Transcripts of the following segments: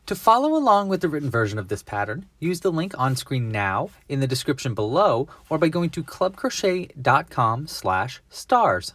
To follow along with the written version of this pattern, use the link on screen now, in the description below, or by going to clubcrochet.com/stars.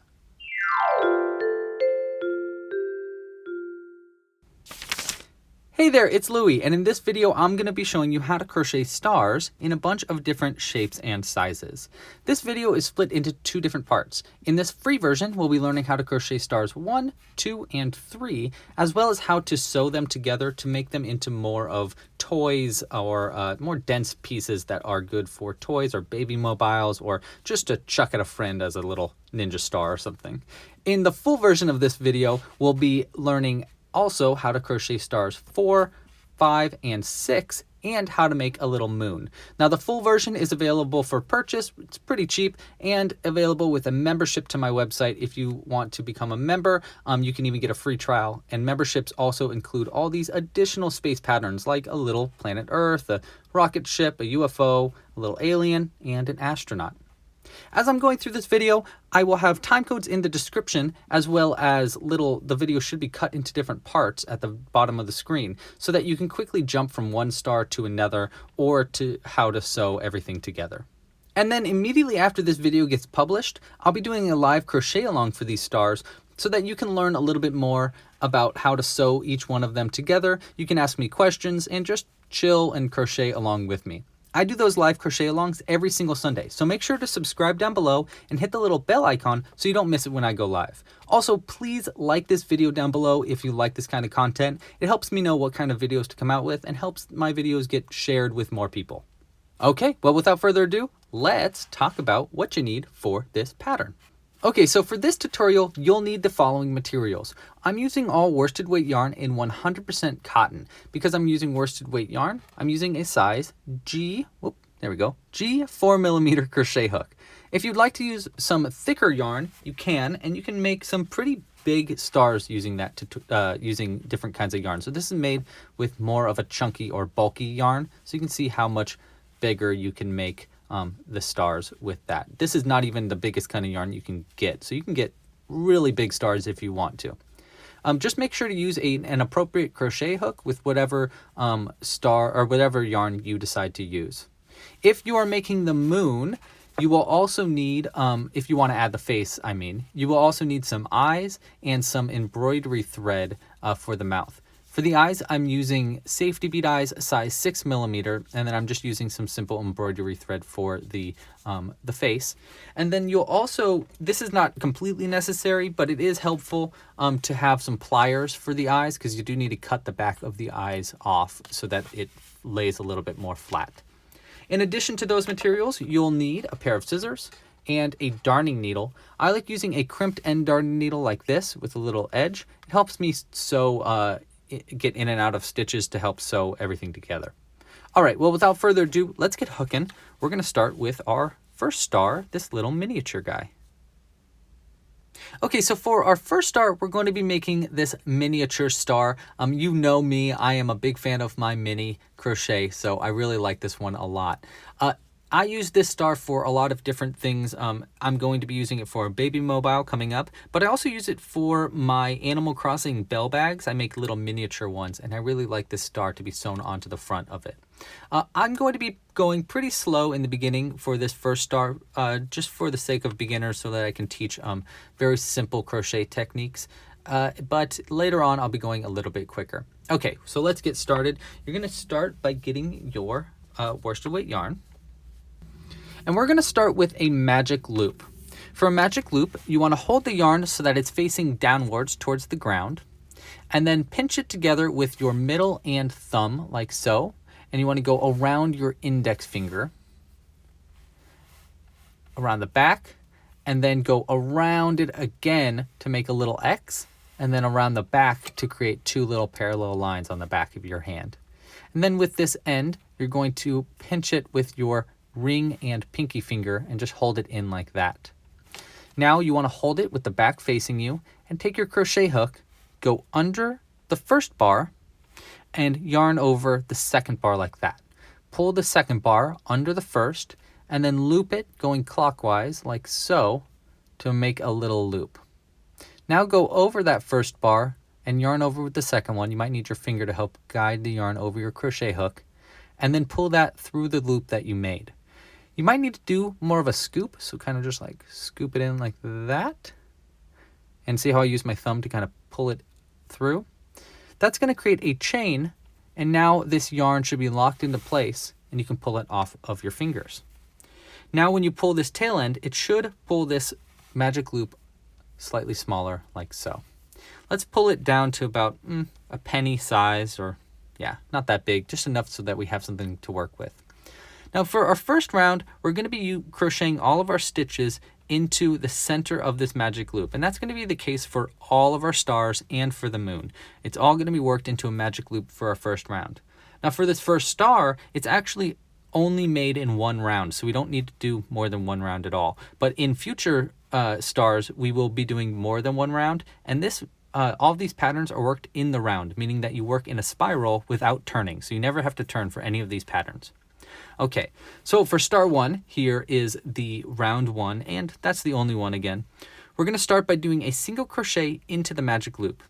Hey there, it's Louie, and in this video I'm going to be showing you how to crochet stars in a bunch of different shapes and sizes. This video is split into two different parts. In this free version, we'll be learning how to crochet stars 1, 2, and 3, as well as how to sew them together to make them into more of toys or more dense pieces that are good for toys or baby mobiles or just to chuck at a friend as a little ninja star or something. In the full version of this video, we'll be learning also how to crochet stars 4, 5, and 6, and how to make a little moon. Now the full version is available for purchase. It's pretty cheap and available with a membership to my website. If you want to become a member, you can even get a free trial. And memberships also include all these additional space patterns like a little planet Earth, a rocket ship, a UFO, a little alien, and an astronaut. As I'm going through this video, I will have time codes in the description, as well as the video should be cut into different parts at the bottom of the screen so that you can quickly jump from one star to another or to how to sew everything together. And then immediately after this video gets published, I'll be doing a live crochet along for these stars so that you can learn a little bit more about how to sew each one of them together. You can ask me questions and just chill and crochet along with me. I do those live crochet alongs every single Sunday, so make sure to subscribe down below and hit the little bell icon so you don't miss it when I go live. Also, please like this video down below if you like this kind of content. It helps me know what kind of videos to come out with and helps my videos get shared with more people. Okay, well without further ado, let's talk about what you need for this pattern. Okay, so for this tutorial, you'll need the following materials. I'm using all worsted weight yarn in 100% cotton. Because I'm using worsted weight yarn, I'm using a size G 4mm crochet hook. If you'd like to use some thicker yarn, you can, and you can make some pretty big stars using that using different kinds of yarn. So this is made with more of a chunky or bulky yarn, so you can see how much bigger you can make the stars with that. This is not even the biggest kind of yarn you can get, so you can get really big stars if you want to. Just make sure to use an appropriate crochet hook with whatever star or whatever yarn you decide to use. If you are making the moon, you will also need, if you want to add the face, you will also need some eyes and some embroidery thread for the mouth. For the eyes, I'm using safety bead eyes size 6mm, and then I'm just using some simple embroidery thread for the face. And then you'll also, this is not completely necessary, but it is helpful to have some pliers for the eyes, because you do need to cut the back of the eyes off so that it lays a little bit more flat. In addition to those materials, you'll need a pair of scissors and a darning needle. I like using a crimped end darning needle like this with a little edge. It helps me sew get in and out of stitches to help sew everything together. All right, well, without further ado, let's get hooking. We're going to start with our first star, this little miniature guy. Okay, so for our first star, we're going to be making this miniature star. You know me, I am a big fan of my mini crochet, so I really like this one a lot. I use this star for a lot of different things. I'm going to be using it for a baby mobile coming up, but I also use it for my Animal Crossing bell bags. I make little miniature ones, and I really like this star to be sewn onto the front of it. I'm going to be going pretty slow in the beginning for this first star, just for the sake of beginners so that I can teach very simple crochet techniques. But later on, I'll be going a little bit quicker. Okay, so let's get started. You're going to start by getting your worsted weight yarn. And we're going to start with a magic loop. For a magic loop, you want to hold the yarn so that it's facing downwards towards the ground, and then pinch it together with your middle and thumb like so. And you want to go around your index finger, around the back, and then go around it again to make a little X, and then around the back to create two little parallel lines on the back of your hand. And then with this end, you're going to pinch it with your ring and pinky finger and just hold it in like that. Now you want to hold it with the back facing you and take your crochet hook, go under the first bar and yarn over the second bar like that. Pull the second bar under the first and then loop it going clockwise like so to make a little loop. Now go over that first bar, and yarn over with the second one. You might need your finger to help guide the yarn over your crochet hook, and then pull that through the loop that you made. You might need to do more of a scoop, so kind of just like scoop it in like that. And see how I use my thumb to kind of pull it through? That's going to create a chain, and now this yarn should be locked into place, and you can pull it off of your fingers. Now when you pull this tail end, it should pull this magic loop slightly smaller, like so. Let's pull it down to about a penny size, or yeah, not that big, just enough so that we have something to work with. Now for our first round, we're going to be crocheting all of our stitches into the center of this magic loop. And that's going to be the case for all of our stars and for the moon. It's all going to be worked into a magic loop for our first round. Now for this first star, it's actually only made in one round, so we don't need to do more than one round at all. But in future stars, we will be doing more than one round. And this all of these patterns are worked in the round, meaning that you work in a spiral without turning. So you never have to turn for any of these patterns. Okay, so for star one, here is the round one, and that's the only one again. We're going to start by doing a single crochet into the magic loop.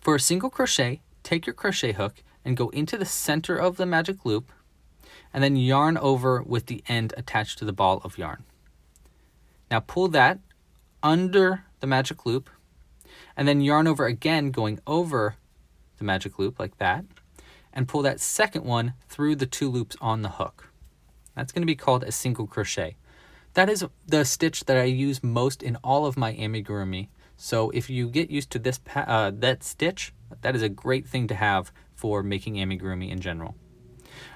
For a single crochet, take your crochet hook and go into the center of the magic loop, and then yarn over with the end attached to the ball of yarn. Now pull that under the magic loop, and then yarn over again going over the magic loop like that, and pull that second one through the two loops on the hook. That's going to be called a single crochet. That is the stitch that I use most in all of my amigurumi. So if you get used to this that stitch, that is a great thing to have for making amigurumi in general.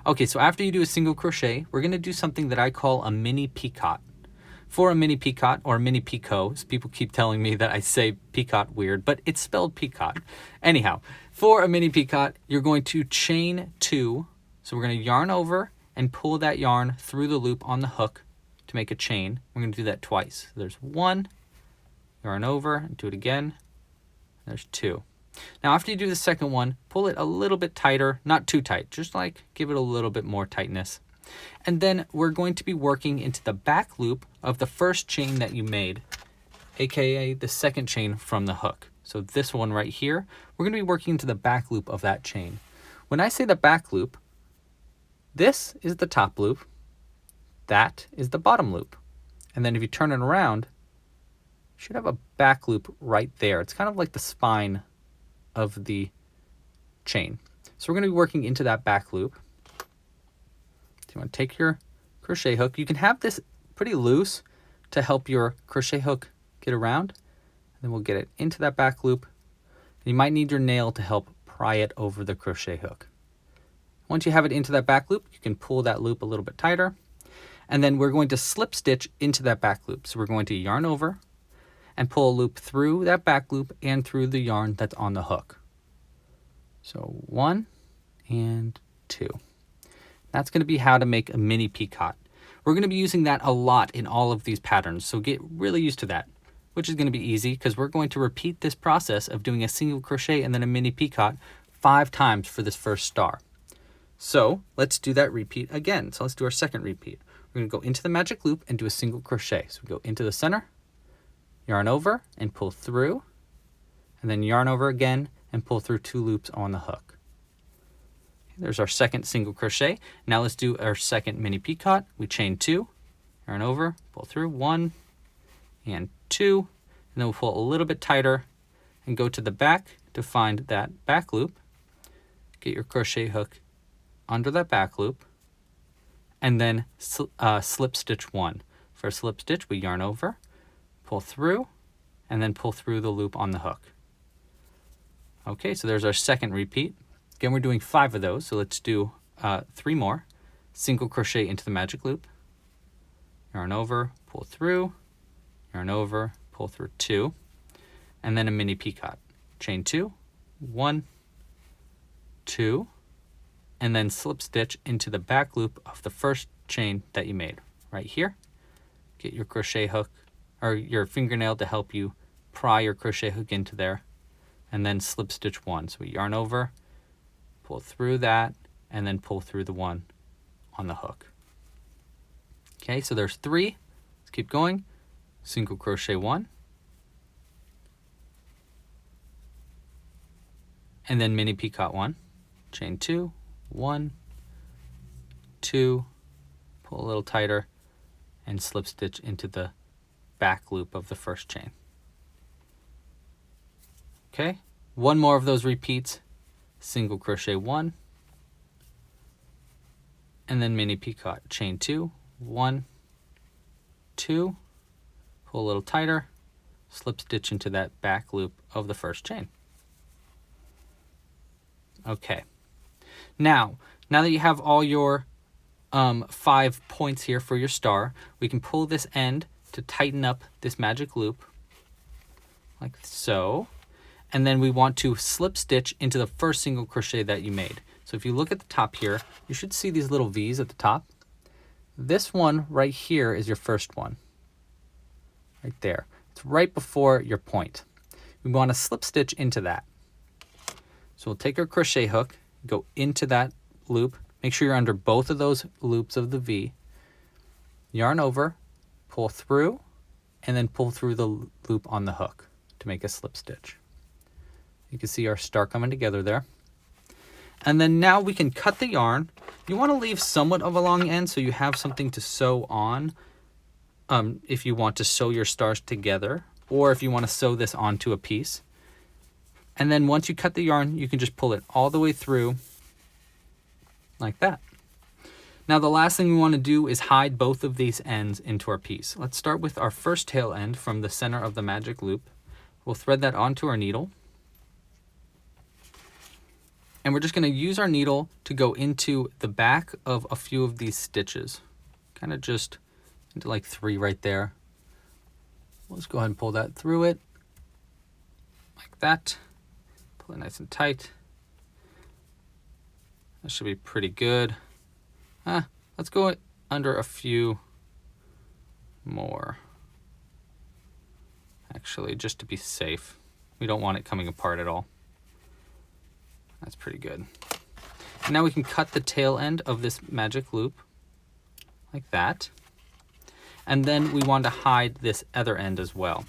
Okay, so after you do a single crochet, we're going to do something that I call a mini picot. For a mini picot, or mini picot, people keep telling me that I say picot weird, but it's spelled picot. Anyhow, for a mini picot, you're going to chain two. So we're going to yarn over and pull that yarn through the loop on the hook to make a chain. We're going to do that twice. There's one, yarn over, and do it again. There's two. Now after you do the second one, pull it a little bit tighter, not too tight, just like give it a little bit more tightness. And then we're going to be working into the back loop of the first chain that you made, aka the second chain from the hook. So this one right here, we're going to be working into the back loop of that chain. When I say the back loop, this is the top loop, that is the bottom loop. And then if you turn it around, you should have a back loop right there. It's kind of like the spine of the chain. So we're going to be working into that back loop. So you want to take your crochet hook. You can have this pretty loose to help your crochet hook get around. And then we'll get it into that back loop. And you might need your nail to help pry it over the crochet hook. Once you have it into that back loop, you can pull that loop a little bit tighter. And then we're going to slip stitch into that back loop. So we're going to yarn over and pull a loop through that back loop and through the yarn that's on the hook. So 1 and 2. That's going to be how to make a mini picot. We're going to be using that a lot in all of these patterns, so get really used to that, which is going to be easy because we're going to repeat this process of doing a single crochet and then a mini picot 5 times for this first star. So let's do that repeat again. So let's do our second repeat. We're going to go into the magic loop and do a single crochet. So we go into the center, yarn over and pull through, and then yarn over again and pull through 2 loops on the hook. There's our second single crochet. Now let's do our second mini picot. We chain 2, yarn over, pull through 1 and 2, and then we'll pull a little bit tighter and go to the back to find that back loop. Get your crochet hook under that back loop, and then slip stitch 1. For a slip stitch, we yarn over, pull through, and then pull through the loop on the hook. Okay, so there's our second repeat. Again, we're doing 5 of those, so let's do 3 more. Single crochet into the magic loop, yarn over, pull through, yarn over, pull through 2, and then a mini picot. Chain 2, 1, 2, and then slip stitch into the back loop of the first chain that you made right here. Get your crochet hook or your fingernail to help you pry your crochet hook into there, and then slip stitch 1. So we yarn over, pull through that, and then pull through the one on the hook. Okay, so there's 3. Let's keep going. Single crochet 1, and then mini picot 1, chain 2, 1, 2, pull a little tighter, and slip stitch into the back loop of the first chain. Okay, one more of those repeats, single crochet 1, and then mini picot, chain 2, 1, 2, pull a little tighter, slip stitch into that back loop of the first chain. Okay, now that you have all your 5 points here for your star, we can pull this end to tighten up this magic loop like so, and then we want to slip stitch into the first single crochet that you made. So if you look at the top here, you should see these little V's at the top. This one right here is your first one, right there. It's right before your point. We want to slip stitch into that. So we'll take our crochet hook, go into that loop, make sure you're under both of those loops of the V, yarn over, pull through, and then pull through the loop on the hook to make a slip stitch. You can see our star coming together there. And then now we can cut the yarn. You want to leave somewhat of a long end so you have something to sew on if you want to sew your stars together, or if you want to sew this onto a piece. And then once you cut the yarn, you can just pull it all the way through like that. Now the last thing we want to do is hide both of these ends into our piece. Let's start with our first tail end from the center of the magic loop. We'll thread that onto our needle. And we're just going to use our needle to go into the back of a few of these stitches. Kind of just into like 3 right there. Let's go ahead and pull that through it. Like that. Pull it nice and tight. That should be pretty good. Let's go under a few more. Actually, just to be safe. We don't want it coming apart at all. That's pretty good. And now we can cut the tail end of this magic loop like that. And then we want to hide this other end as well.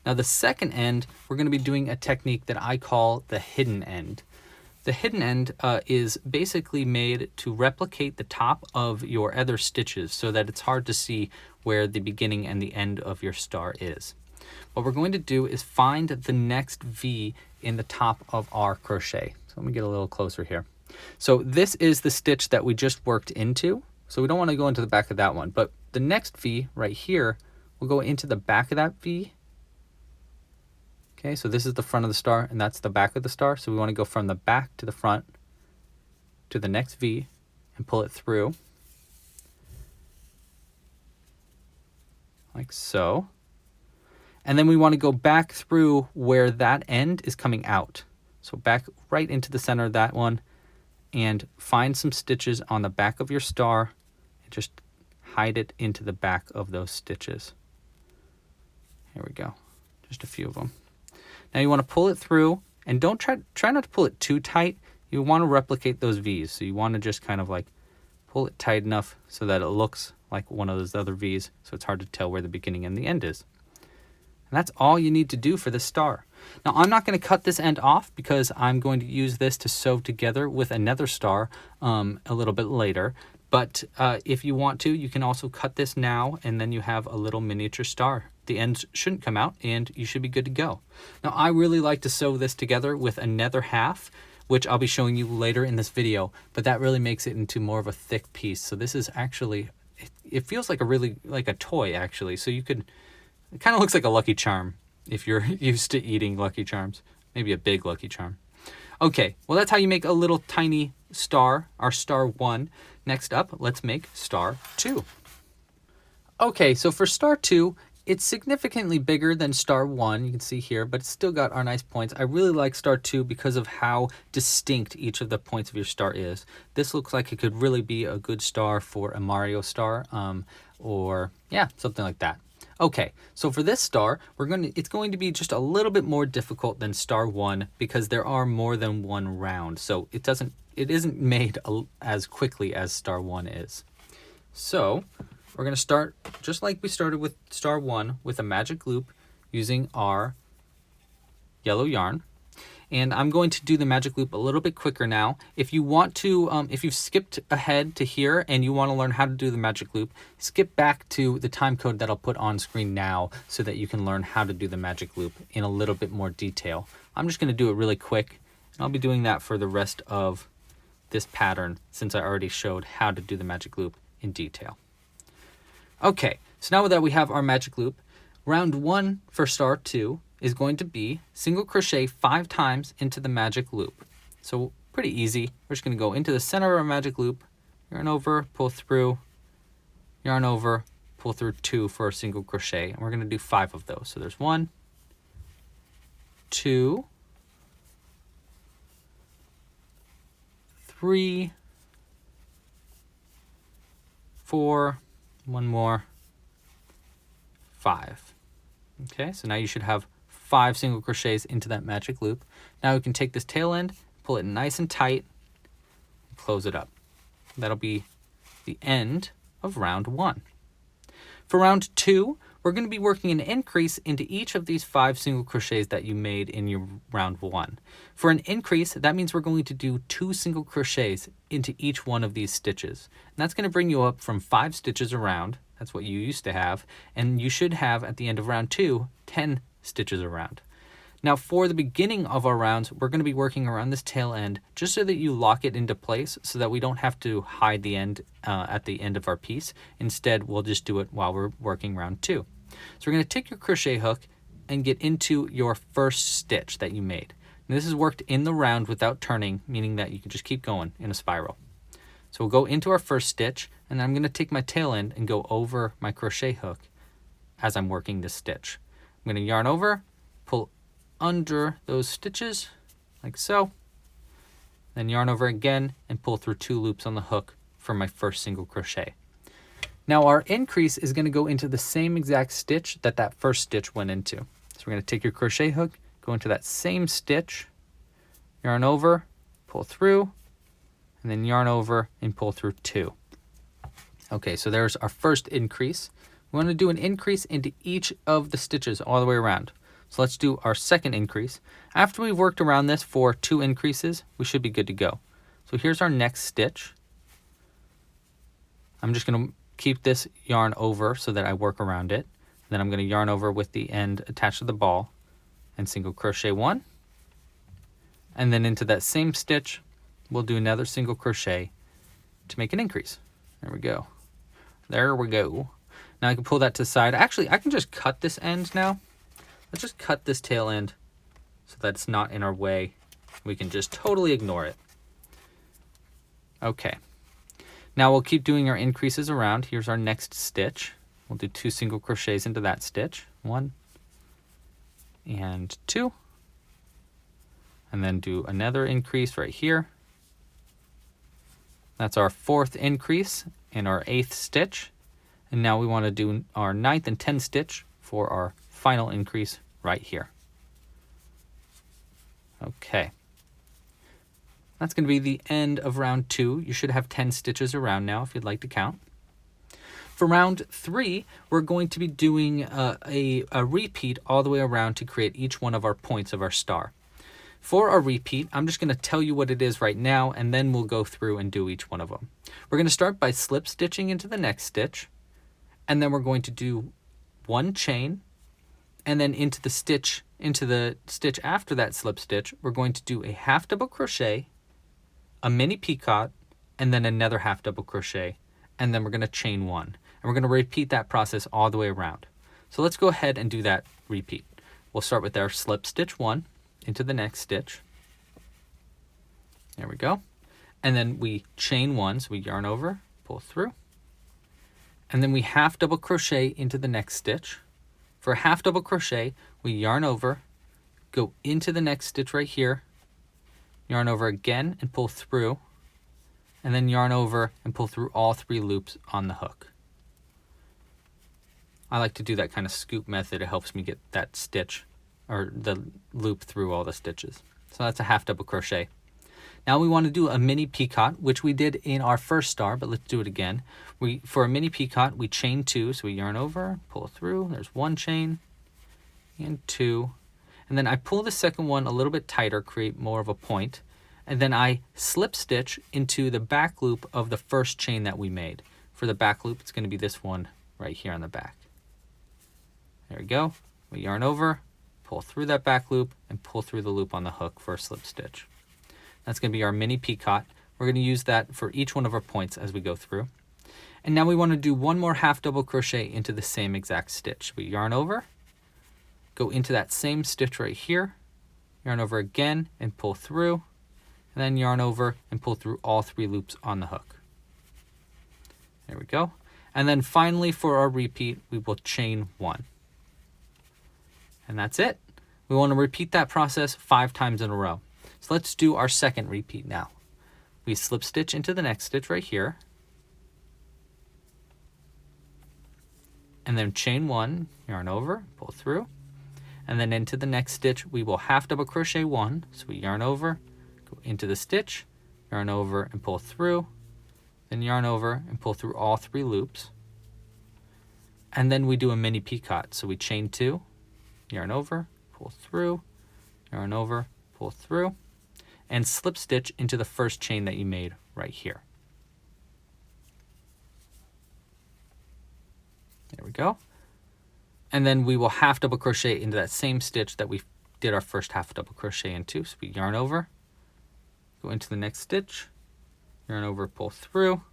Now the second end, we're going to be doing a technique that I call the hidden end. The hidden end is basically made to replicate the top of your other stitches so that it's hard to see where the beginning and the end of your star is. What we're going to do is find the next V in the top of our crochet. So let me get a little closer here. So this is the stitch that we just worked into. So we don't want to go into the back of that one, but the next V right here will go into the back of that V. Okay, so this is the front of the star and that's the back of the star. So we want to go from the back to the front to the next V and pull it through like so. And then we want to go back through where that end is coming out. So back right into the center of that one and find some stitches on the back of your star and just hide it into the back of those stitches. Here we go, just a few of them. Now you want to pull it through and don't try not to pull it too tight. You want to replicate those V's. So you want to just kind of like pull it tight enough so that it looks like one of those other V's. So it's hard to tell where the beginning and the end is. And that's all you need to do for this star. Now I'm not going to cut this end off because I'm going to use this to sew together with another star a little bit later. But if you want to, you can also cut this now and then you have a little miniature star. The ends shouldn't come out and you should be good to go. Now I really like to sew this together with another half, which I'll be showing you later in this video, but that really makes it into more of a thick piece. So this is actually, it feels like like a toy actually. So you could, it kind of looks like a Lucky Charm if you're used to eating Lucky Charms, maybe a big Lucky Charm. Okay, well that's how you make a little tiny star, our star 1. Next up, let's make star 2. Okay, so for star 2, it's significantly bigger than star 1, you can see here, but it's still got our nice points. I really like star 2 because of how distinct each of the points of your star is. This looks like it could really be a good star for a Mario star, or yeah, something like that. Okay, so for this star, it's going to be just a little bit more difficult than star 1 because there are more than one round. So it isn't made as quickly as star 1 is. So we're going to start just like we started with star 1 with a magic loop using our yellow yarn. And I'm going to do the magic loop a little bit quicker now. If you want to, if you've skipped ahead to here and you want to learn how to do the magic loop, skip back to the time code that I'll put on screen now so that you can learn how to do the magic loop in a little bit more detail. I'm just going to do it really quick. And I'll be doing that for the rest of this pattern since I already showed how to do the magic loop in detail. Okay, so now that we have our magic loop, round 1 for star 2 is going to be single crochet 5 times into the magic loop. So pretty easy. We're just going to go into the center of our magic loop, yarn over, pull through, yarn over, pull through 2 for a single crochet, and we're going to do 5 of those. So there's 1, 2, 3, 4, one more, 5. Okay, so now you should have 5 single crochets into that magic loop. Now we can take this tail end, pull it nice and tight, and close it up. That'll be the end of round 1. For round 2, we're going to be working an increase into each of these 5 single crochets that you made in your round 1. For an increase, that means we're going to do 2 single crochets into each one of these stitches. And that's going to bring you up from 5 stitches around. That's what you used to have. And you should have, at the end of round 2, 10 stitches around. Now for the beginning of our rounds, we're going to be working around this tail end just so that you lock it into place so that we don't have to hide the end at the end of our piece. Instead, we'll just do it while we're working round 2. So we're going to take your crochet hook and get into your first stitch that you made. Now this is worked in the round without turning, meaning that you can just keep going in a spiral. So we'll go into our first stitch, and I'm going to take my tail end and go over my crochet hook as I'm working this stitch. I'm going to yarn over, pull under those stitches like so, then yarn over again and pull through 2 loops on the hook for my first single crochet. Now our increase is going to go into the same exact stitch that that first stitch went into. So we're going to take your crochet hook, go into that same stitch, yarn over, pull through, and then yarn over and pull through 2. Okay, so there's our first increase. We want to do an increase into each of the stitches all the way around. So let's do our second increase. After we've worked around this for 2 increases, we should be good to go. So here's our next stitch. I'm just going to keep this yarn over so that I work around it. Then I'm going to yarn over with the end attached to the ball and single crochet 1. And then into that same stitch, we'll do another single crochet to make an increase. There we go. There we go. Now I can pull that to the side. Actually, I can just cut this end now. Let's just cut this tail end so that it's not in our way. We can just totally ignore it. Okay. Now we'll keep doing our increases around. Here's our next stitch. We'll do 2 single crochets into that stitch. 1 and 2. And then do another increase right here. That's our 4th increase and our 8th stitch. And now we want to do our 9th and 10th stitch for our final increase right here. Okay. That's going to be the end of round 2. You should have 10 stitches around now if you'd like to count. For round 3, we're going to be doing a repeat all the way around to create each one of our points of our star. For our repeat, I'm just going to tell you what it is right now, and then we'll go through and do each one of them. We're going to start by slip stitching into the next stitch, and then we're going to do 1 chain, and then into the stitch after that slip stitch, we're going to do a half double crochet, a mini picot, and then another half double crochet, and then we're going to chain 1. And we're going to repeat that process all the way around. So let's go ahead and do that repeat. We'll start with our slip stitch 1 into the next stitch. There we go. And then we chain 1, so we yarn over, pull through, and then we half double crochet into the next stitch. For a half double crochet, we yarn over, go into the next stitch right here, yarn over again and pull through, and then yarn over and pull through all 3 loops on the hook. I like to do that kind of scoop method. It helps me get that stitch or the loop through all the stitches. So that's a half double crochet. Now we want to do a mini picot, which we did in our first star, but let's do it again. For a mini picot, we chain 2, so we yarn over, pull through, there's 1 chain, and 2, And then I pull the second one a little bit tighter, create more of a point. And then I slip stitch into the back loop of the first chain that we made. For the back loop, it's going to be this one right here on the back. There we go. We yarn over, pull through that back loop, and pull through the loop on the hook for a slip stitch. That's going to be our mini peacock. We're going to use that for each one of our points as we go through. And now we want to do one more half double crochet into the same exact stitch. We yarn over, go into that same stitch right here, yarn over again and pull through, and then yarn over and pull through all 3 loops on the hook. There we go. And then finally for our repeat, we will chain 1. And that's it. We want to repeat that process 5 times in a row. So let's do our second repeat now. We slip stitch into the next stitch right here, and then chain 1, yarn over, pull through, and then into the next stitch we will half double crochet 1. So we yarn over, go into the stitch, yarn over and pull through, then yarn over and pull through all 3 loops, and then we do a mini peacock. So we chain 2, yarn over, pull through, yarn over, pull through, and slip stitch into the first chain that you made right here. There we go. And then we will half double crochet into that same stitch that we did our first half double crochet into. So we yarn over, go into the next stitch, yarn over, pull through,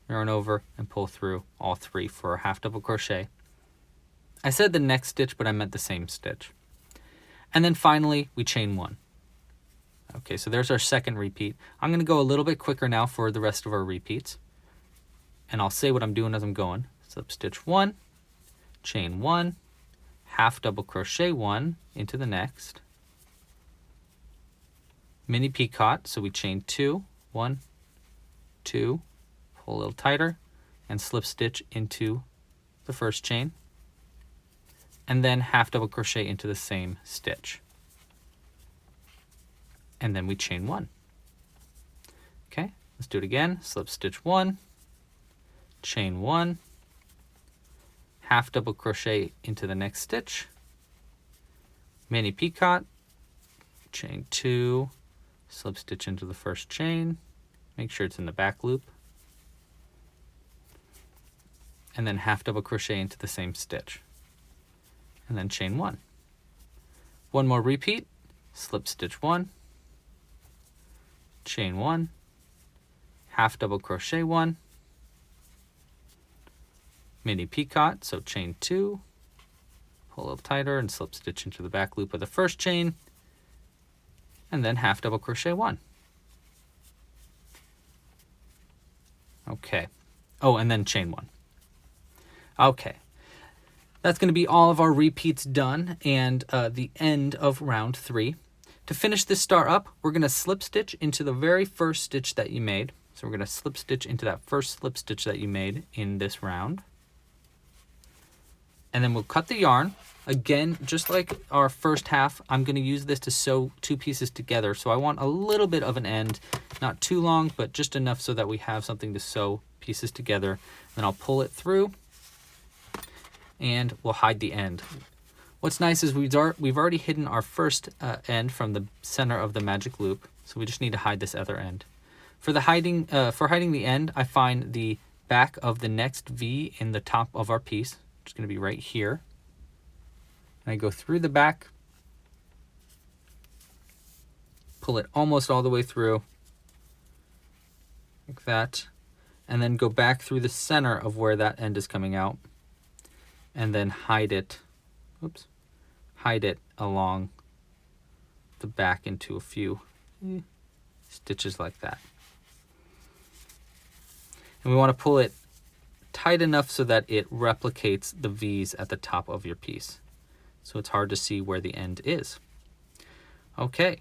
yarn over, and pull through all 3 for our half double crochet. I said the next stitch, but I meant the same stitch. And then finally, we chain 1. Okay, so there's our second repeat. I'm going to go a little bit quicker now for the rest of our repeats. And I'll say what I'm doing as I'm going. Slip stitch 1, chain 1, half double crochet 1 into the next, mini peacock, so we chain 2, 1, 2, pull a little tighter, and slip stitch into the first chain, and then half double crochet into the same stitch. And then we chain 1. Okay, let's do it again. Slip stitch 1, chain 1, half double crochet into the next stitch, mini peacock, chain 2, slip stitch into the first chain, make sure it's in the back loop, and then half double crochet into the same stitch, and then chain 1. One more repeat, slip stitch 1, chain 1, half double crochet 1, mini peacock, so chain 2, pull a little tighter and slip stitch into the back loop of the first chain, and then half double crochet 1. Okay. Oh, and then chain 1. Okay. That's going to be all of our repeats done and the end of round 3. To finish this star up, we're going to slip stitch into the very first stitch that you made. So we're going to slip stitch into that first slip stitch that you made in this round. And then we'll cut the yarn. Again, just like our first half, I'm going to use this to sew 2 pieces together. So I want a little bit of an end, not too long, but just enough so that we have something to sew pieces together. Then I'll pull it through and we'll hide the end. What's nice is we've already hidden our first end from the center of the magic loop, so we just need to hide this other end. For hiding the end, I find the back of the next V in the top of our piece, which is going to be right here. And I go through the back, pull it almost all the way through, like that, and then go back through the center of where that end is coming out, and then hide it. Oops. Hide it along the back into a few stitches like that. And we want to pull it tight enough so that it replicates the V's at the top of your piece. So it's hard to see where the end is. Okay.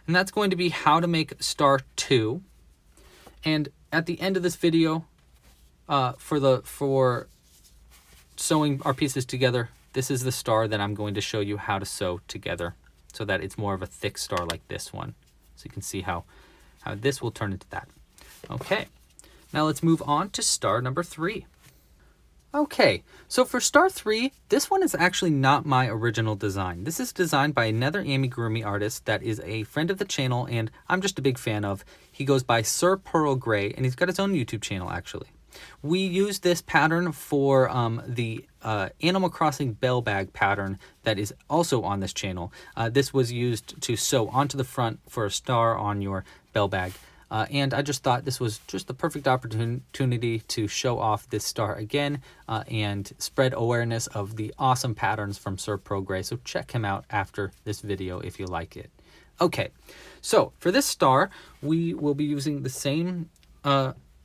And that's going to be how to make star 2. And at the end of this video, for sewing our pieces together, this is the star that I'm going to show you how to sew together so that it's more of a thick star like this one. So you can see how this will turn into that. Okay, now let's move on to star number 3. Okay, so for star 3, this one is actually not my original design. This is designed by another Amigurumi artist that is a friend of the channel and I'm just a big fan of. He goes by Sir Pearl Gray and he's got his own YouTube channel actually. We used this pattern for the Animal Crossing bell bag pattern that is also on this channel. This was used to sew onto the front for a star on your bell bag. And I just thought this was just the perfect opportunity to show off this star again and spread awareness of the awesome patterns from Sir Pearl Gray. So check him out after this video if you like it. Okay, so for this star, we will be using the same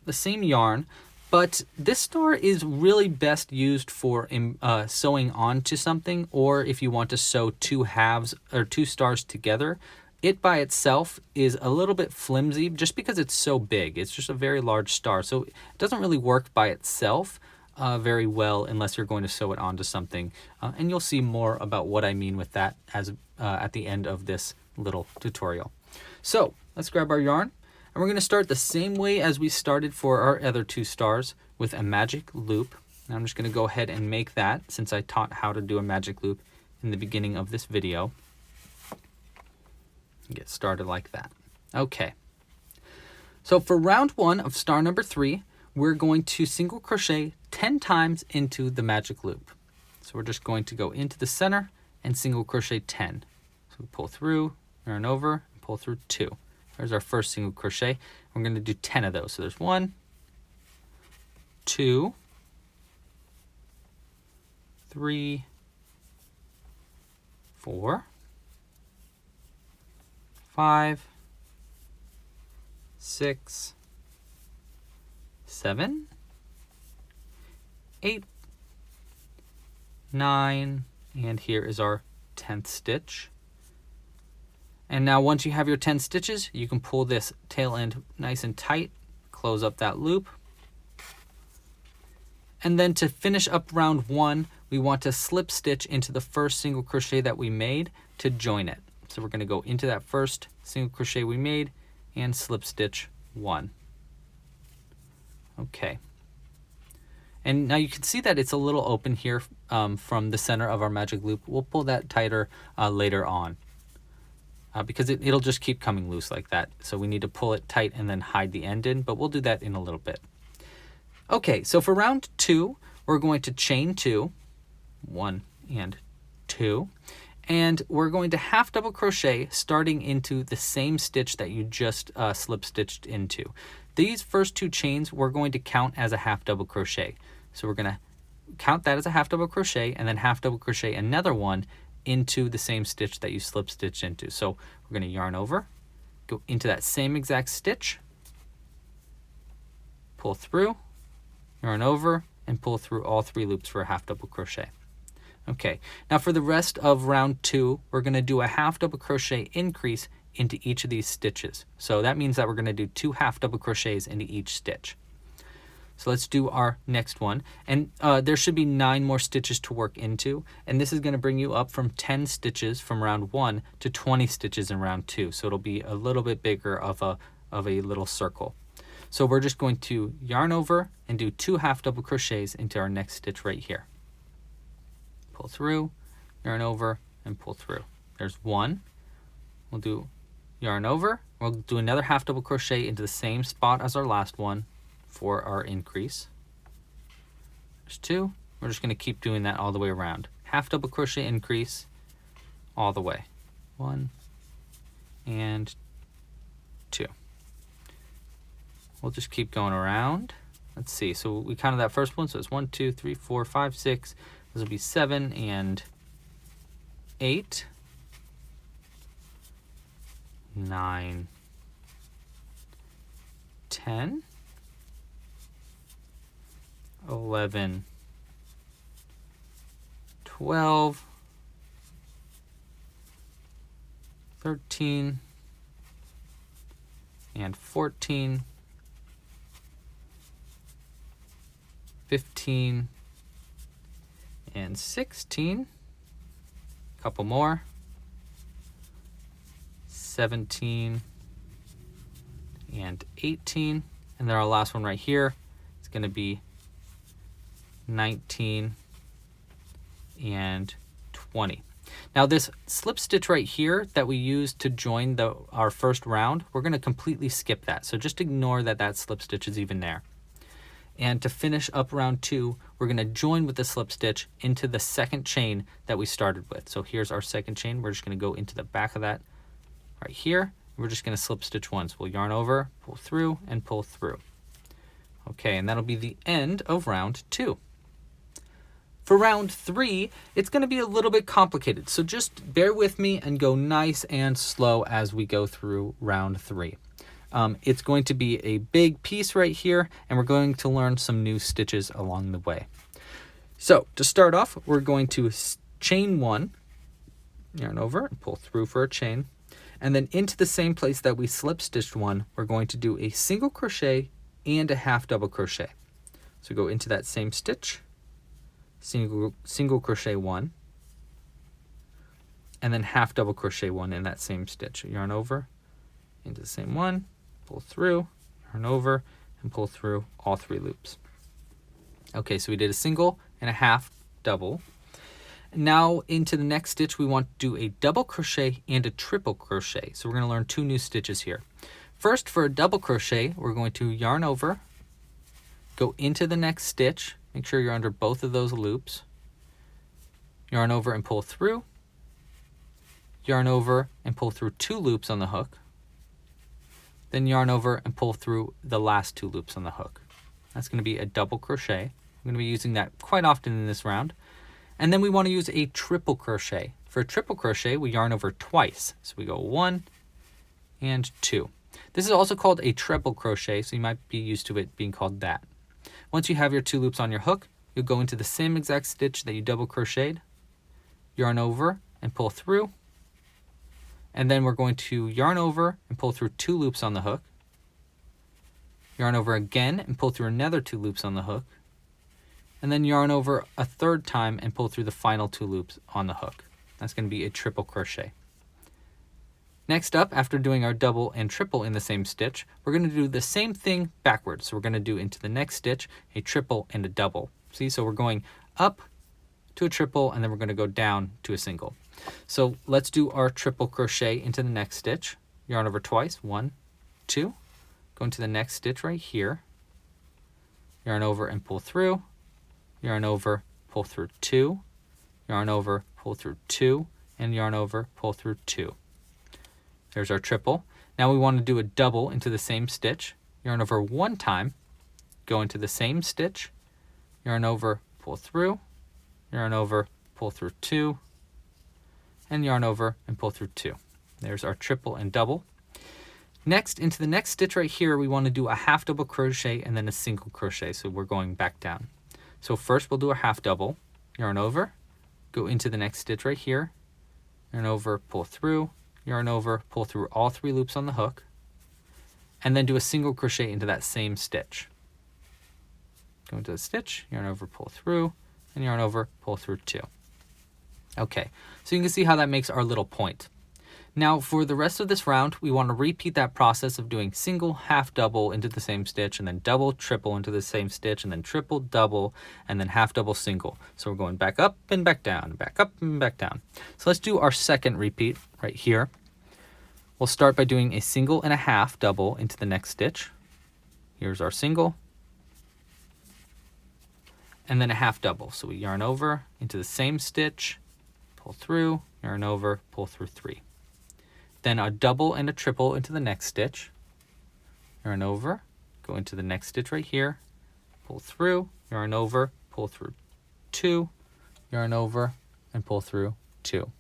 yarn, but this star is really best used for sewing onto something, or if you want to sew two halves or two stars together. It by itself is a little bit flimsy just because it's so big. It's just a very large star, so it doesn't really work by itself very well unless you're going to sew it onto something. And you'll see more about what I mean with that as at the end of this little tutorial. So let's grab our yarn, and we're going to start the same way as we started for our other two stars with a magic loop. And I'm just going to go ahead and make that since I taught how to do a magic loop in the beginning of this video. Get started like that. Okay, so for round 1 of star number 3, we're going to single crochet 10 times into the magic loop. So we're just going to go into the center and single crochet 10. So we pull through, yarn over, and pull through 2. There's our first single crochet. We're going to do 10 of those. So there's 1, 2, 3, 4, 5, 6, 7, 8, 9, and here is our 10th stitch. And now once you have your 10 stitches, you can pull this tail end nice and tight, close up that loop. And then to finish up round 1, we want to slip stitch into the first single crochet that we made to join it. So we're going to go into that first single crochet we made and slip stitch 1. Okay. And now you can see that it's a little open here from the center of our magic loop. We'll pull that tighter later on because it'll just keep coming loose like that. So we need to pull it tight and then hide the end in, but we'll do that in a little bit. Okay, so for round 2, we're going to chain 2, 1 and 2. And we're going to half double crochet starting into the same stitch that you just slip stitched into. These first 2 chains we're going to count as a half double crochet. So we're going to count that as a half double crochet and then half double crochet another one into the same stitch that you slip stitched into. So we're going to yarn over, go into that same exact stitch, pull through, yarn over, and pull through all 3 loops for a half double crochet. Okay, now for the rest of round 2, we're going to do a half double crochet increase into each of these stitches. So that means that we're going to do 2 half double crochets into each stitch. So let's do our next one. And there should be 9 more stitches to work into. And this is going to bring you up from 10 stitches from round 1 to 20 stitches in round 2. So it'll be a little bit bigger of a little circle. So we're just going to yarn over and do 2 half double crochets into our next stitch right here. Pull through, yarn over, and pull through. There's 1. We'll do yarn over. We'll do another half double crochet into the same spot as our last one for our increase. There's 2. We're just going to keep doing that all the way around. Half double crochet increase all the way. 1 and 2. We'll just keep going around. Let's see. So we counted that first one. So it's 1, 2, 3, 4, 5, 6. This will be 7 and 8, 9, 10, 11, 12, 13, and 14, 15, and 16, a couple more, 17, and 18, and then our last one right here is going to be 19, and 20. Now this slip stitch right here that we used to join our first round, we're going to completely skip that. So just ignore that slip stitch is even there. And to finish up round 2, we're going to join with the slip stitch into the second chain that we started with. So here's our second chain. We're just going to go into the back of that right here. We're just going to slip stitch once. We'll yarn over, pull through, and pull through. Okay, and that'll be the end of round 2. For round 3, it's going to be a little bit complicated, so just bear with me and go nice and slow as we go through round 3. It's going to be a big piece right here, and we're going to learn some new stitches along the way. So to start off, we're going to chain 1, yarn over and pull through for a chain, and then into the same place that we slip stitched 1, we're going to do a single crochet and a half double crochet. So go into that same stitch, single crochet 1, and then half double crochet 1 in that same stitch. Yarn over into the same one, pull through, yarn over, and pull through all 3 loops. Okay, so we did a single and a half double. Now into the next stitch, we want to do a double crochet and a triple crochet. So we're going to learn 2 new stitches here. First, for a double crochet, we're going to yarn over, go into the next stitch, make sure you're under both of those loops, yarn over and pull through, yarn over and pull through 2 loops on the hook, then yarn over and pull through the last 2 loops on the hook. That's going to be a double crochet. I'm going to be using that quite often in this round. And then we want to use a triple crochet. For a triple crochet, we yarn over twice. So we go 1 and 2. This is also called a treble crochet, so you might be used to it being called that. Once you have your 2 loops on your hook, you'll go into the same exact stitch that you double crocheted, yarn over and pull through, and then we're going to yarn over and pull through 2 loops on the hook, yarn over again and pull through another 2 loops on the hook, and then yarn over a third time and pull through the final 2 loops on the hook. That's going to be a triple crochet. Next up, after doing our double and triple in the same stitch, we're going to do the same thing backwards. So we're going to do into the next stitch a triple and a double. See, so we're going up to a triple and then we're going to go down to a single. So let's do our triple crochet into the next stitch. Yarn over twice, 1, 2. Go into the next stitch right here. Yarn over and pull through. Yarn over, pull through 2. Yarn over, pull through 2. And yarn over, pull through 2. There's our triple. Now we want to do a double into the same stitch. Yarn over 1 time, go into the same stitch, yarn over, pull through, yarn over, pull through 2, and yarn over and pull through 2. There's our triple and double. Next, into the next stitch right here, we want to do a half double crochet and then a single crochet. So we're going back down. So first we'll do a half double, yarn over, go into the next stitch right here, yarn over, pull through, yarn over, pull through all 3 loops on the hook, and then do a single crochet into that same stitch. Go into the stitch, yarn over, pull through, and yarn over, pull through 2. Okay, so you can see how that makes our little point. Now for the rest of this round, we want to repeat that process of doing single, half double into the same stitch, and then double, triple into the same stitch, and then triple, double, and then half double, single. So we're going back up and back down, back up and back down. So let's do our second repeat right here. We'll start by doing a single and a half double into the next stitch. Here's our single, and then a half double. So we yarn over into the same stitch, pull through, yarn over, pull through 3. Then a double and a triple into the next stitch, yarn over, go into the next stitch right here, pull through, yarn over, pull through 2, yarn over, and pull through 2.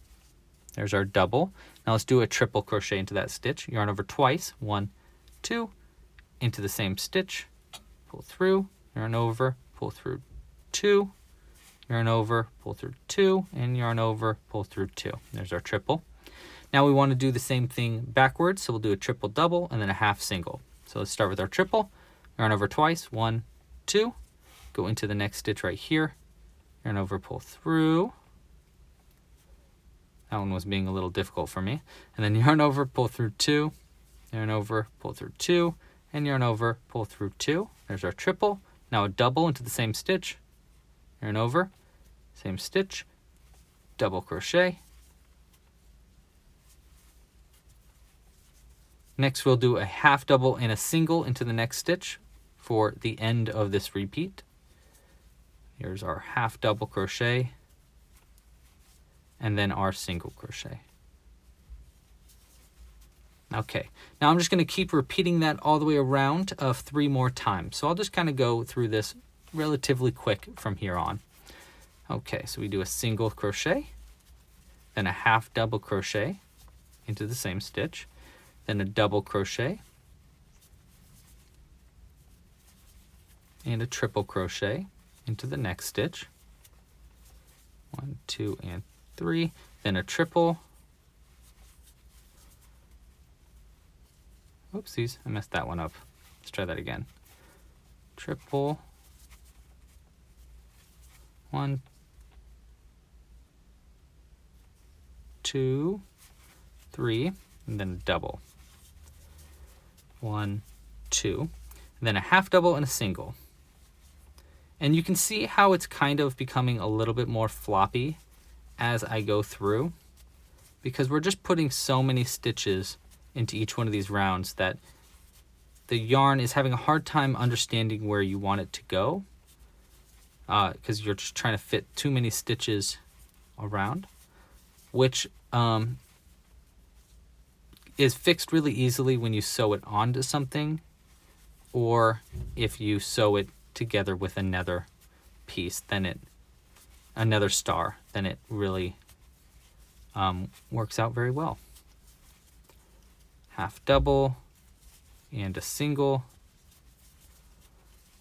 There's our double. Now let's do a triple crochet into that stitch, yarn over twice, 1, 2, into the same stitch, pull through, yarn over, pull through 2, yarn over, pull through 2, and yarn over, pull through 2. There's our triple. Now we want to do the same thing backwards, so we'll do a triple double and then a half single. So let's start with our triple, yarn over twice, 1, 2, go into the next stitch right here, yarn over, pull through. That one was being a little difficult for me. And then yarn over, pull through 2, yarn over, pull through 2, and yarn over, pull through 2. There's our triple. Now a double into the same stitch, yarn over, same stitch, double crochet. Next we'll do a half double and a single into the next stitch for the end of this repeat. Here's our half double crochet and then our single crochet. Okay, now I'm just going to keep repeating that all the way around 3 more times. So I'll just kind of go through this relatively quick from here on. Okay, so we do a single crochet, then a half double crochet into the same stitch, then a double crochet, and a triple crochet into the next stitch. 1, 2, and 3, then a triple. Oopsies, I messed that one up. Let's try that again. Triple, 1, 2, 3, and then a double. 1, 2, and then a half double and a single. And you can see how it's kind of becoming a little bit more floppy as I go through, because we're just putting so many stitches into each one of these rounds that the yarn is having a hard time understanding where you want it to go, because you're just trying to fit too many stitches around, which is fixed really easily when you sew it onto something, or if you sew it together with another piece, then another star, then it really works out very well. Half double and a single,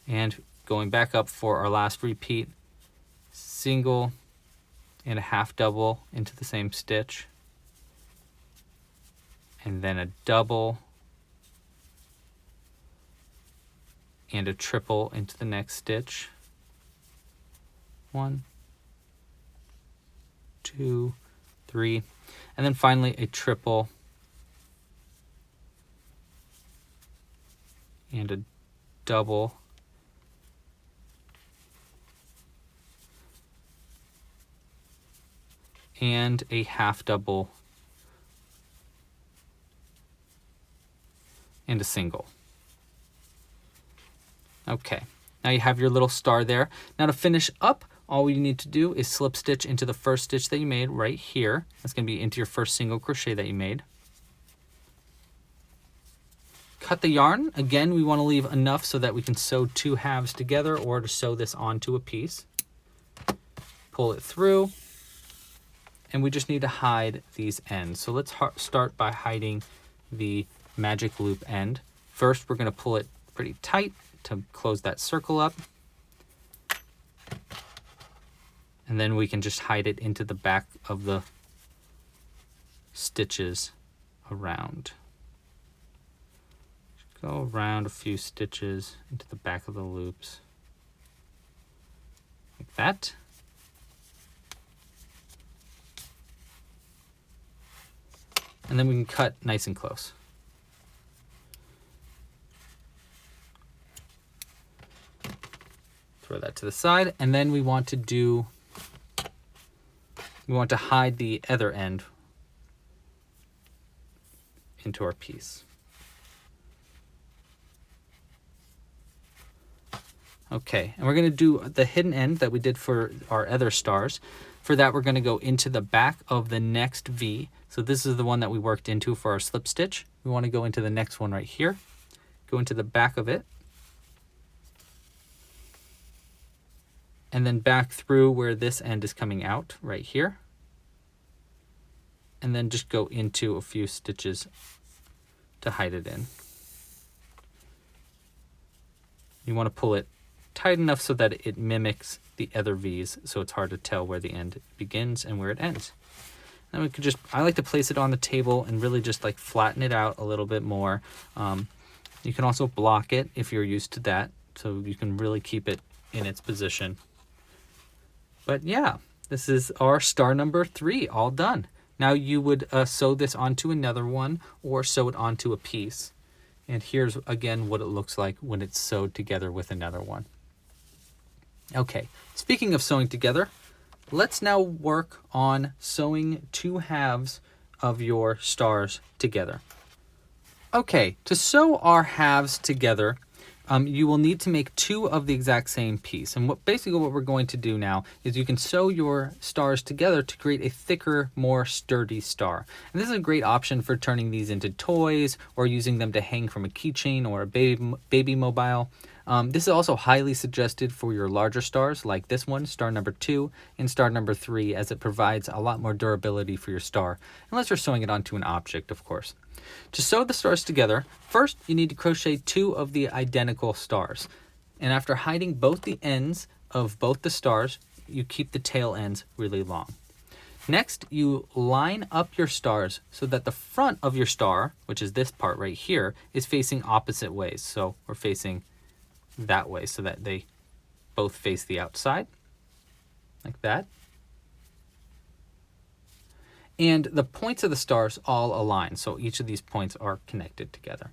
and going back up for our last repeat, single and a half double into the same stitch, and then a double and a triple into the next stitch. 1, 2, 3, and then finally a triple and a double and a half double and a single. Okay, now you have your little star there. Now to finish up, all you need to do is slip stitch into the first stitch that you made right here. That's going to be into your first single crochet that you made. Cut the yarn. Again, we want to leave enough so that we can sew 2 halves together or to sew this onto a piece. Pull it through, and we just need to hide these ends. So let's start by hiding the magic loop end. First, we're going to pull it pretty tight to close that circle up. And then we can just hide it into the back of the stitches around. Go around a few stitches into the back of the loops, like that. And then we can cut nice and close. Throw that to the side, and then we want to hide the other end into our piece. Okay, and we're going to do the hidden end that we did for our other stars. For that, we're going to go into the back of the next V. So this is the one that we worked into for our slip stitch. We want to go into the next one right here. Go into the back of it. And then back through where this end is coming out right here. And then just go into a few stitches to hide it in. You want to pull it tight enough so that it mimics the other V's, so it's hard to tell where the end begins and where it ends. Then we could just, I like to place it on the table and really just like flatten it out a little bit more. You can also block it if you're used to that, so you can really keep it in its position. But yeah, this is our star number 3 all done. Now you would sew this onto another one or sew it onto a piece. And here's again what it looks like when it's sewed together with another one. Okay, speaking of sewing together, let's now work on sewing 2 halves of your stars together. Okay, to sew our halves together, you will need to make 2 of the exact same piece. And basically what we're going to do now is you can sew your stars together to create a thicker, more sturdy star. And this is a great option for turning these into toys or using them to hang from a keychain or a baby mobile. This is also highly suggested for your larger stars like this one, star number 2 and star number 3, as it provides a lot more durability for your star, unless you're sewing it onto an object, of course. To sew the stars together, first you need to crochet 2 of the identical stars. And after hiding both the ends of both the stars, you keep the tail ends really long. Next, you line up your stars so that the front of your star, which is this part right here, is facing opposite ways. So we're facing that way so that they both face the outside, like that. And the points of the stars all align, so each of these points are connected together.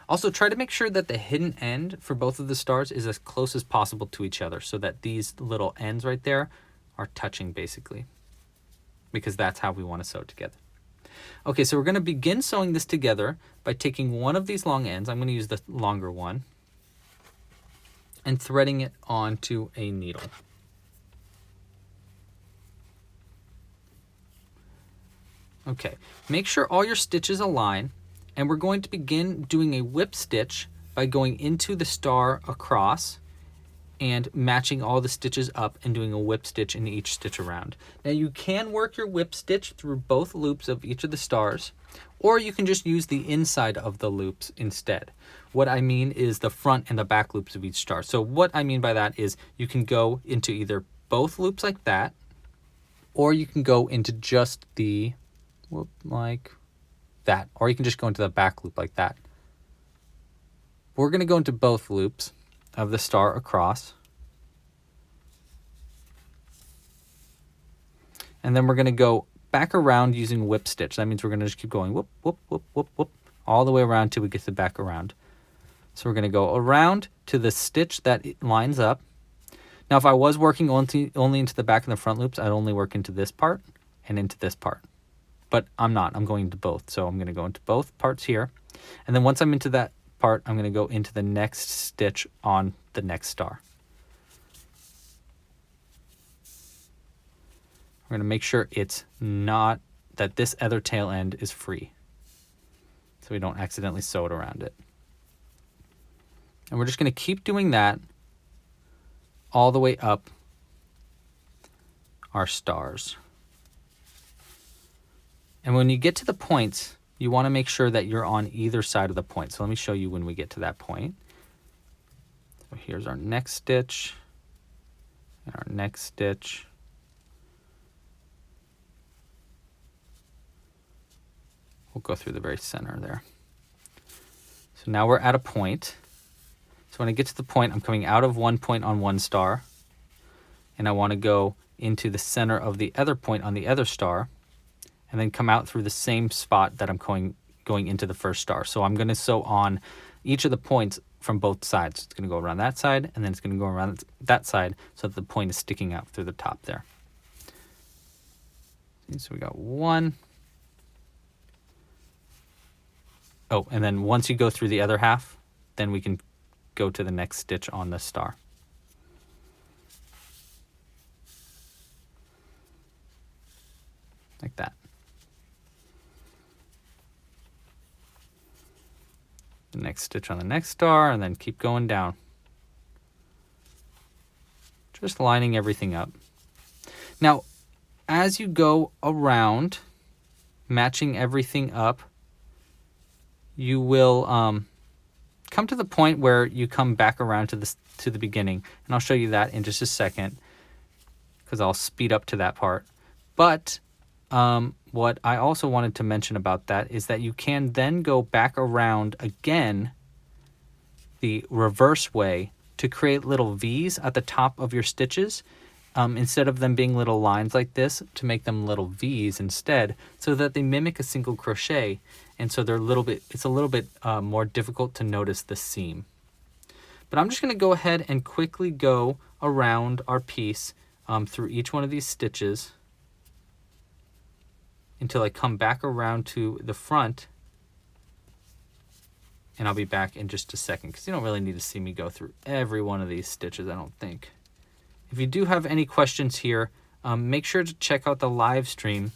Also, try to make sure that the hidden end for both of the stars is as close as possible to each other so that these little ends right there are touching basically, because that's how we want to sew together. Okay, so we're going to begin sewing this together by taking one of these long ends. I'm going to use the longer one, and threading it onto a needle. Okay, make sure all your stitches align, and we're going to begin doing a whip stitch by going into the star across and matching all the stitches up and doing a whip stitch in each stitch around. Now you can work your whip stitch through both loops of each of the stars, or you can just use the inside of the loops instead. What I mean is the front and the back loops of each star. So what I mean by that is you can go into either both loops like that, or you can go into just the like that, or you can just go into the back loop like that. We're going to go into both loops of the star across, and then we're going to go back around using whip stitch. That means we're going to just keep going whoop, whoop, whoop, whoop, whoop, all the way around till we get to the back around. So we're going to go around to the stitch that lines up. Now, if I was working only into the back and the front loops, I'd only work into this part and into this part. But I'm not. I'm going into both. So I'm going to go into both parts here. And then once I'm into that part, I'm going to go into the next stitch on the next star. We're going to make sure it's not, that this other tail end is free, so we don't accidentally sew it around it. And we're just going to keep doing that all the way up our stars. And when you get to the points, you want to make sure that you're on either side of the point. So let me show you when we get to that point. So here's our next stitch, and our next stitch. We'll go through the very center there. So now we're at a point. So when I get to the point, I'm coming out of one point on one star, and I want to go into the center of the other point on the other star, and then come out through the same spot that I'm going into the first star. So I'm going to sew on each of the points from both sides. It's going to go around that side, and then it's going to go around that side so that the point is sticking out through the top there. So we got one. Oh, and then once you go through the other half, then we can go to the next stitch on the star. Like that. The next stitch on the next star, and then keep going down. Just lining everything up. Now, as you go around, matching everything up, you will come to the point where you come back around to the beginning, and I'll show you that in just a second because I'll speed up to that part. But what I also wanted to mention about that is that you can then go back around again the reverse way to create little V's at the top of your stitches, instead of them being little lines like this, to make them little V's instead, so that they mimic a single crochet, and so it's a little bit more difficult to notice the seam. But I'm just going to go ahead and quickly go around our piece through each one of these stitches until I come back around to the front, and I'll be back in just a second because you don't really need to see me go through every one of these stitches, I don't think. If you do have any questions here, make sure to check out the live stream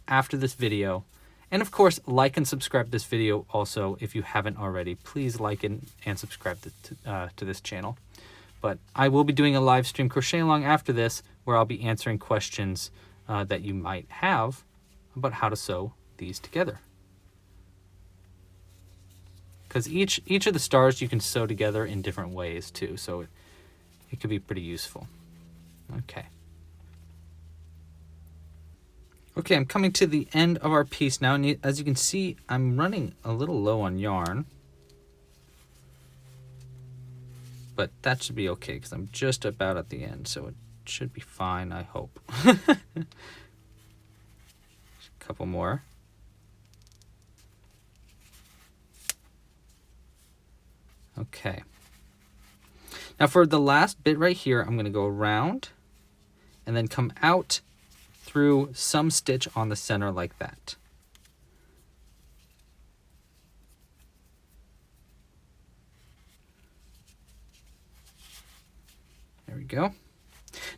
after this video. And of course, like and subscribe to this video also if you haven't already. Please like and subscribe to this channel. But I will be doing a live stream crochet along after this where I'll be answering questions that you might have about how to sew these together. Because each of the stars you can sew together in different ways too, so it could be pretty useful. Okay. Okay, I'm coming to the end of our piece now, and as you can see, I'm running a little low on yarn. But that should be okay because I'm just about at the end, so it should be fine, I hope. A couple more. Okay. Now for the last bit right here, I'm going to go around and then come out through some stitch on the center like that. There we go.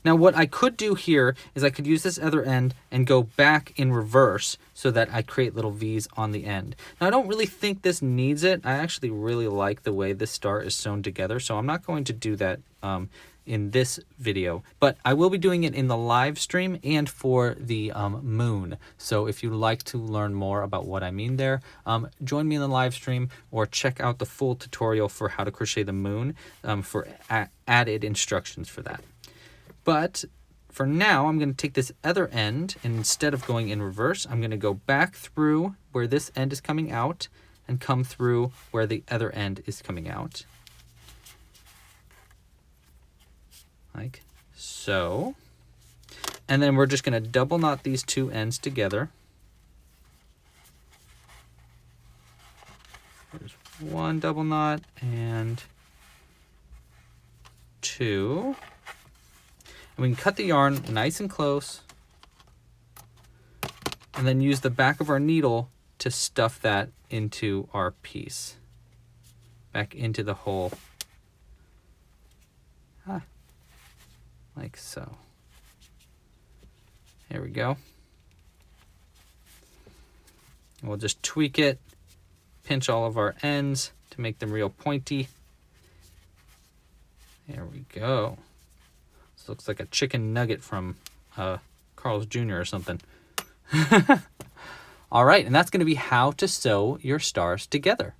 Now what I could do here is I could use this other end and go back in reverse so that I create little V's on the end. Now I don't really think this needs it. I actually really like the way this star is sewn together, so I'm not going to do that in this video, but I will be doing it in the live stream and for the moon. So if you'd like to learn more about what I mean there, join me in the live stream or check out the full tutorial for how to crochet the moon for added instructions for that. But for now, I'm going to take this other end, and instead of going in reverse, I'm going to go back through where this end is coming out and come through where the other end is coming out. Like so. And then we're just going to double knot these two ends together. There's one double knot and two. And we can cut the yarn nice and close and then use the back of our needle to stuff that into our piece. Back into the hole. Like so. There we go. And we'll just tweak it, pinch all of our ends to make them real pointy. There we go. This looks like a chicken nugget from Carl's Jr. or something. All right, and that's going to be how to sew your stars together.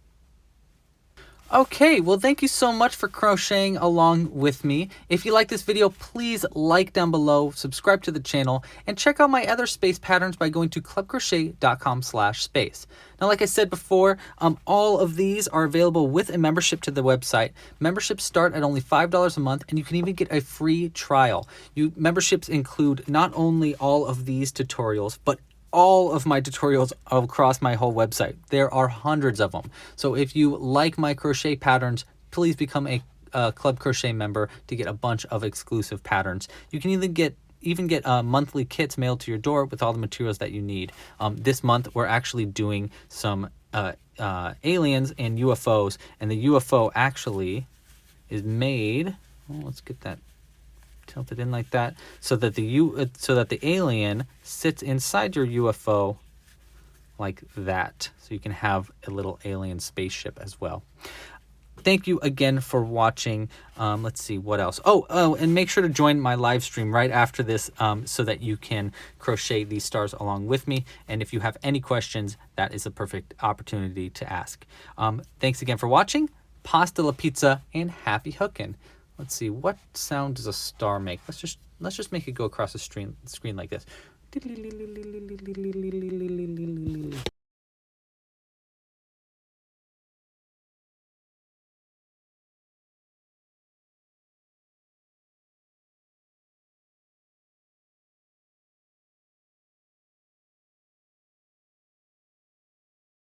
Okay, well, thank you so much for crocheting along with me. If you like this video, please like down below, subscribe to the channel, and check out my other space patterns by going to clubcrochet.com/space. Now, like I said before, all of these are available with a membership to the website. Memberships start at only $5 a month, and you can even get a free trial. Memberships include not only all of these tutorials, but all of my tutorials across my whole website. There are hundreds of them. So if you like my crochet patterns, please become a Club Crochet member to get a bunch of exclusive patterns. You can even get monthly kits mailed to your door with all the materials that you need. This month we're actually doing some aliens and UFOs, and the UFO actually is made, well, let's get that tilted in like that, so that the alien sits inside your UFO like that, so you can have a little alien spaceship as well. Thank you again for watching. Let's see what else. Oh, and make sure to join my live stream right after this so that you can crochet these stars along with me. And if you have any questions, that is a perfect opportunity to ask. Thanks again for watching. Pasta la pizza and happy hooking. Let's see, what sound does a star make? Let's just make it go across the screen like this.